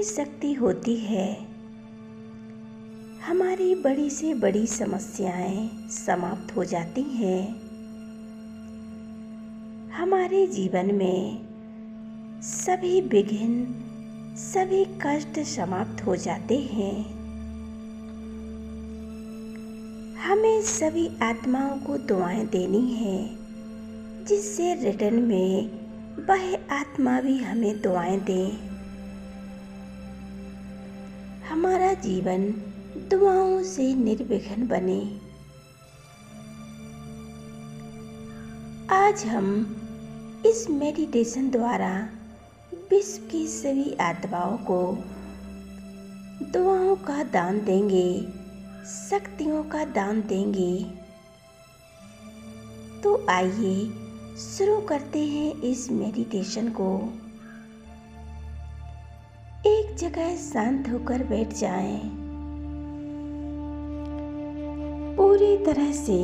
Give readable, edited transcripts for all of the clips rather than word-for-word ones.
शक्ति होती है, हमारी बड़ी से बड़ी समस्याएं समाप्त हो जाती हैं। हमारे जीवन में सभी विघ्न, सभी कष्ट समाप्त हो जाते हैं। हमें सभी आत्माओं को दुआएं देनी है, जिससे रिटर्न में वह आत्मा भी हमें दुआएं दे। हमारा जीवन दुआओं से निर्विघ्न बने। आज हम इस मेडिटेशन द्वारा विश्व की सभी आत्माओं को दुआओं का दान देंगे, शक्तियों का दान देंगे। तो आइए शुरू करते हैं इस मेडिटेशन को। एक जगह शांत होकर बैठ जाएं। पूरी तरह से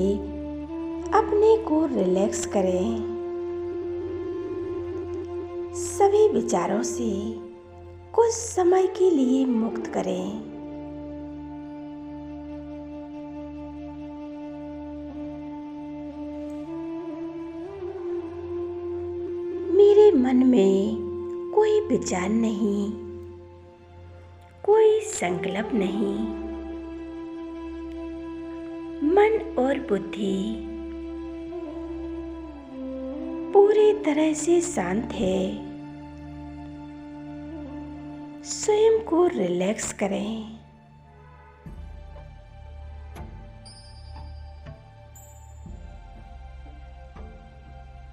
अपने को रिलैक्स करें। सभी विचारों से कुछ समय के लिए मुक्त करें। मेरे मन में कोई विचार नहीं, कोई संकल्प नहीं। मन और बुद्धि पूरी तरह से शांत है। स्वयं को रिलैक्स करें।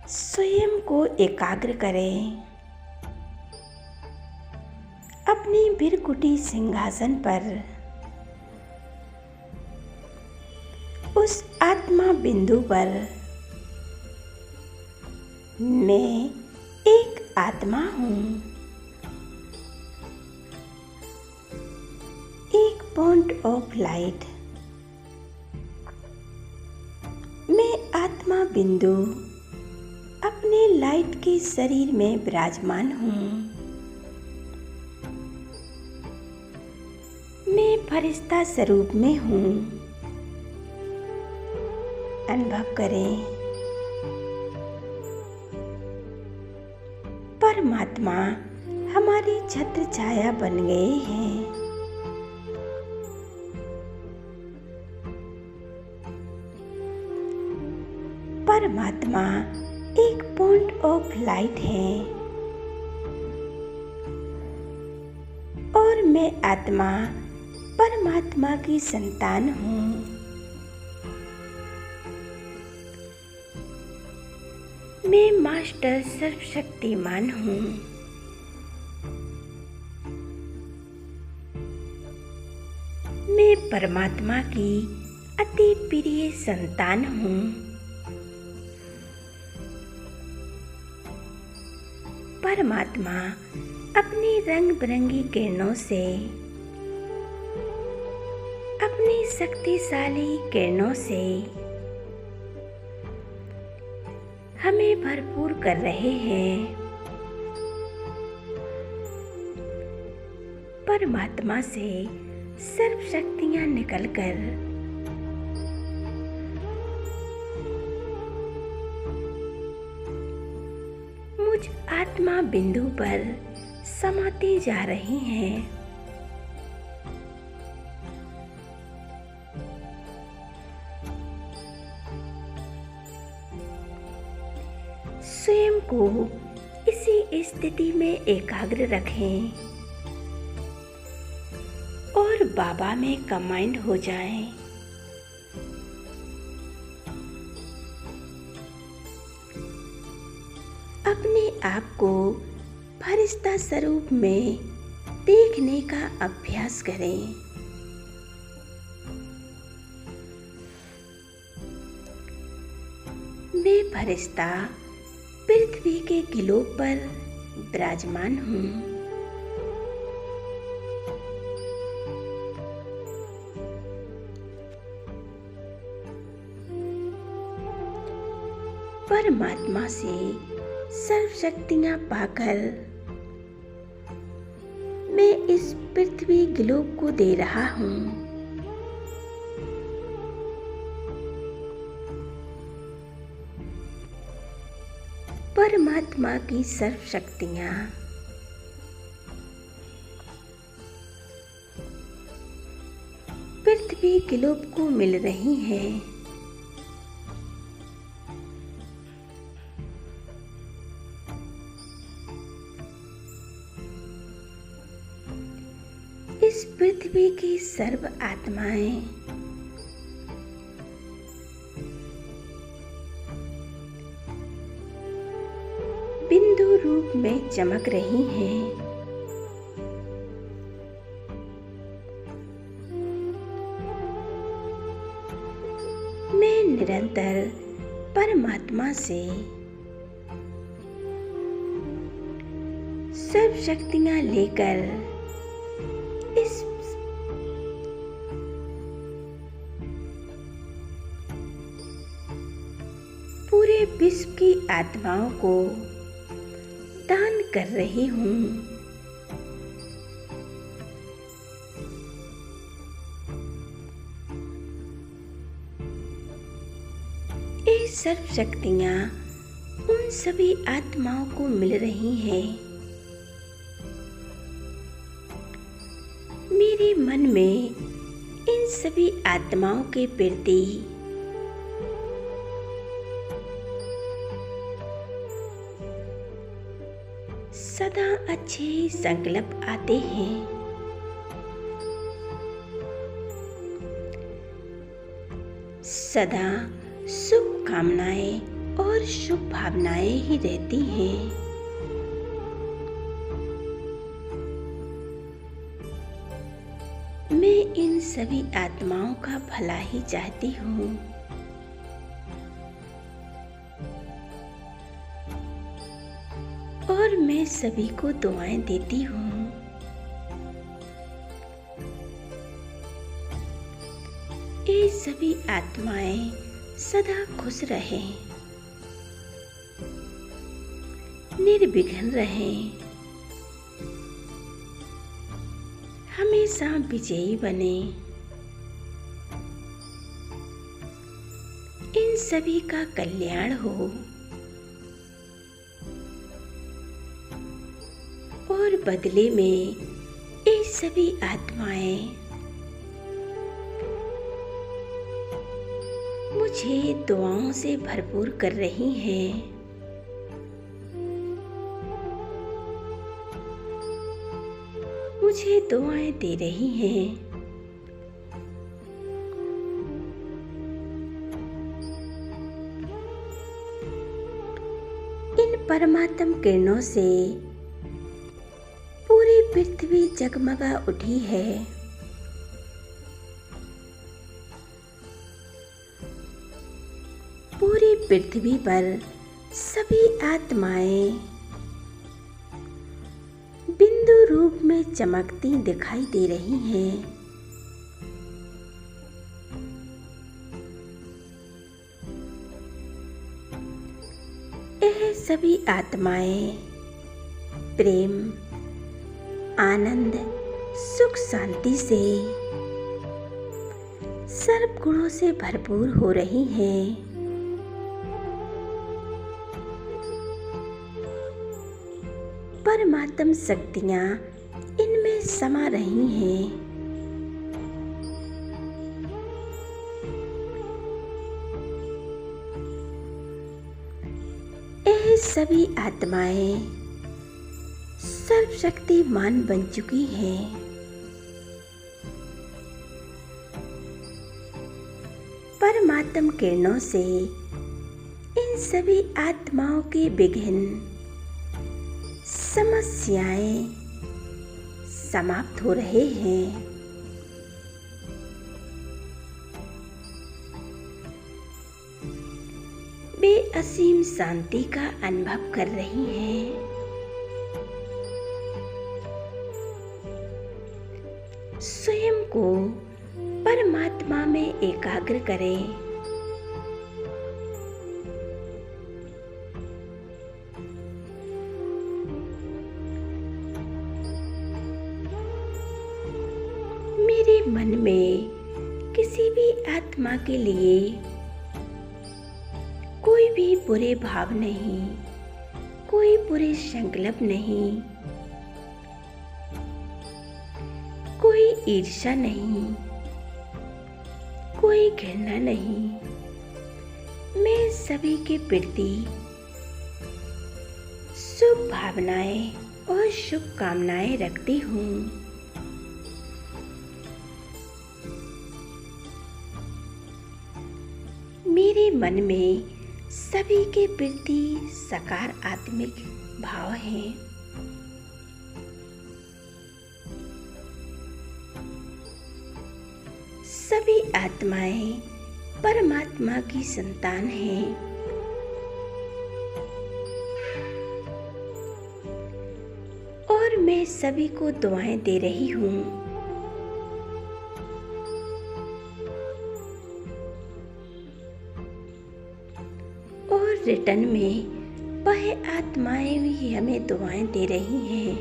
स्वयं को एकाग्र करें। अपनी भृकुटी सिंहासन पर उस आत्मा बिंदु पर मैं एक आत्मा हूँ, एक पॉइंट ऑफ लाइट। मैं आत्मा बिंदु अपने लाइट के शरीर में विराजमान हूँ। मैं फरिश्ता स्वरूप में हूँ। अनुभव करें। परमात्मा हमारी छत्र छाया बन गए हैं। परमात्मा एक पॉइंट ऑफ लाइट है और मैं आत्मा परमात्मा की संतान हूँ। मैं मास्टर सर्वशक्तिमान हूँ। मैं परमात्मा की अति प्रिय संतान हूँ। परमात्मा अपनी रंग बिरंगी किरणों से, अपनी शक्तिशाली किरणों से हमें भरपूर कर रहे हैं। परमात्मा से सर्व शक्तियां निकलकर मुझ आत्मा बिंदु पर समाती जा रही हैं। स्वयं को इसी स्थिति में एकाग्र रखें और बाबा में कंबाइंड हो जाएं। अपने आप को फरिश्ता स्वरूप में देखने का अभ्यास करें। मैं फरिश्ता पृथ्वी के ग्लोब पर विराजमान हूँ। परमात्मा से सर्व शक्तियाँ पाकर मैं इस पृथ्वी ग्लोब को दे रहा हूँ। परमात्मा की सर्व शक्तियाँ पृथ्वी ग्लोब को मिल रही हैं। इस पृथ्वी की सर्व आत्माएं बिंदु रूप में चमक रही हैं। मैं निरंतर परमात्मा से सर्व शक्तियां लेकर इस पूरे विश्व की आत्माओं को दान कर रही हूँ। ये सर्व शक्तियाँ उन सभी आत्माओं को मिल रही हैं। मेरे मन में इन सभी आत्माओं के प्रति सदा अच्छे संकल्प आते हैं। सदा शुभ कामनाएं और शुभ भावनाएं ही रहती हैं। मैं इन सभी आत्माओं का भला ही चाहती हूँ। और मैं सभी को दुआएं देती हूँ। ये सभी आत्माएं सदा खुश रहें, निर्विघ्न रहें, हमेशा विजयी बने। इन सभी का कल्याण हो और बदले में ये सभी आत्माएं मुझे दुआओं से भरपूर कर रही हैं। मुझे दुआएं दे रही हैं। इन परमात्म किरणों से पूरी पृथ्वी जगमगा उठी है। पूरी पृथ्वी पर सभी आत्माएं बिंदु रूप में चमकती दिखाई दे रही हैं। यह सभी आत्माएं प्रेम, आनंद, सुख, शांति से सर्व गुणों से भरपूर हो रही हैं। परमात्म शक्तियाँ इनमें समा रही हैं। यह सभी आत्माएं सर्वशक्तिमान बन चुकी हैं। परमात्म किरणों से इन सभी आत्माओं के विघ्न, समस्याएं समाप्त हो रहे हैं। वे असीम शांति का अनुभव कर रही हैं। स्वयं को परमात्मा में एकाग्र करें। मेरे मन में किसी भी आत्मा के लिए कोई भी बुरे भाव नहीं, कोई बुरे संकल्प नहीं, कोई ईर्ष्या नहीं, कोई घृणा नहीं। मैं सभी के प्रति शुभ भावनाएं और शुभकामनाएं रखती हूँ। मेरे मन में सभी के प्रति सकारात्मक भाव हैं। सभी आत्माएं परमात्मा की संतान हैं। और मैं सभी को दुआएं दे रही हूँ। और रिटर्न में वह आत्माएं भी हमें दुआएं दे रही हैं।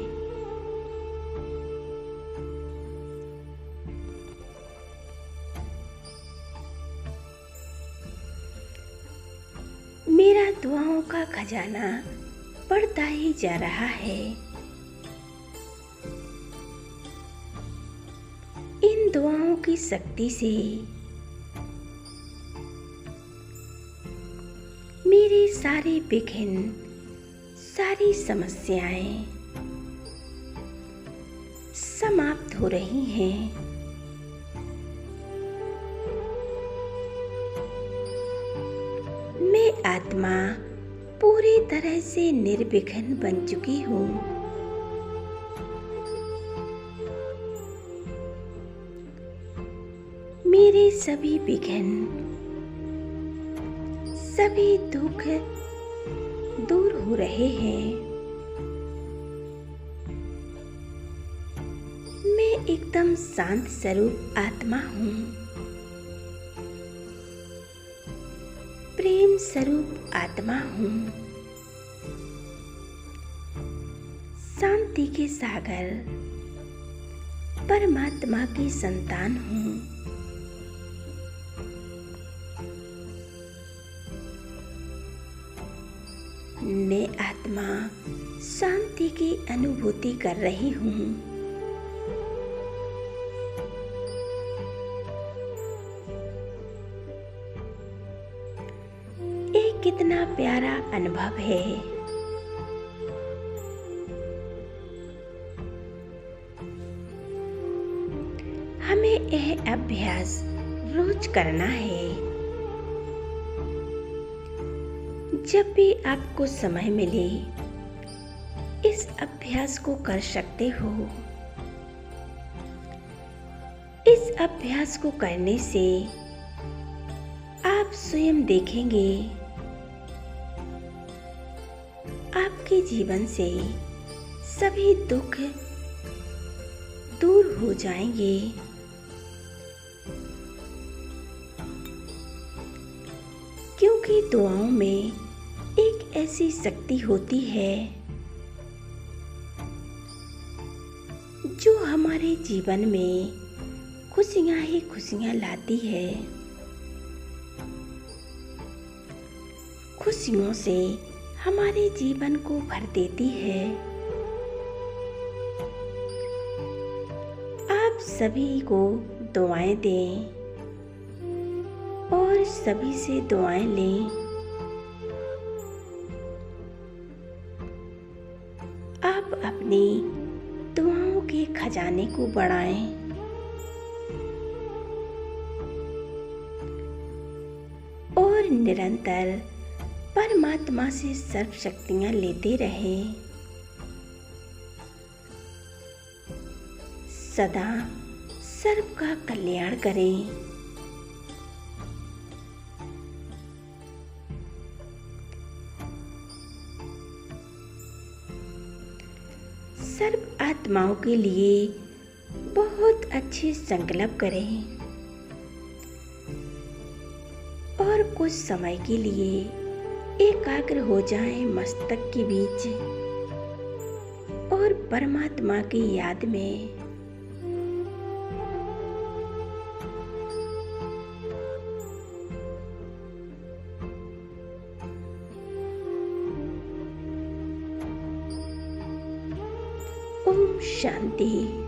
मेरा दुआओं का खजाना बढ़ता ही जा रहा है। इन दुआओं की शक्ति से मेरी सारी विघ्न, सारी समस्याएं समाप्त हो रही हैं। मैं आत्मा पूरी तरह से निर्विघ्न बन चुकी हूँ। मेरे सभी विघ्न, सभी दुख दूर हो रहे हैं। मैं एकदम शांत स्वरूप आत्मा हूँ। प्रेम स्वरूप आत्मा हूँ। शांति के सागर परमात्मा की संतान हूँ। मैं आत्मा शांति की अनुभूति कर रही हूँ। ये कितना प्यारा अनुभव है। हमें यह अभ्यास रोज करना है। जब भी आपको समय मिले इस अभ्यास को कर सकते हो। इस अभ्यास को करने से आप स्वयं देखेंगे आपके जीवन से सभी दुख दूर हो जाएंगे। क्योंकि दुआओं में एक ऐसी शक्ति होती है जो हमारे जीवन में खुशियां ही खुशियां लाती है। खुशियों से हमारे जीवन को भर देती है। आप सभी को दुआएं दें और सभी से दुआएं लें। आप अपनी दुआओं के खजाने को बढ़ाएं। और निरंतर परमात्मा से सर्व शक्तियां लेते रहें। सदा सर्व का कल्याण करें। सर्व आत्माओं के लिए बहुत अच्छे संकल्प करें और कुछ समय के लिए एकाग्र हो जाएं मस्तक के बीच और परमात्मा की याद में ओम शांति।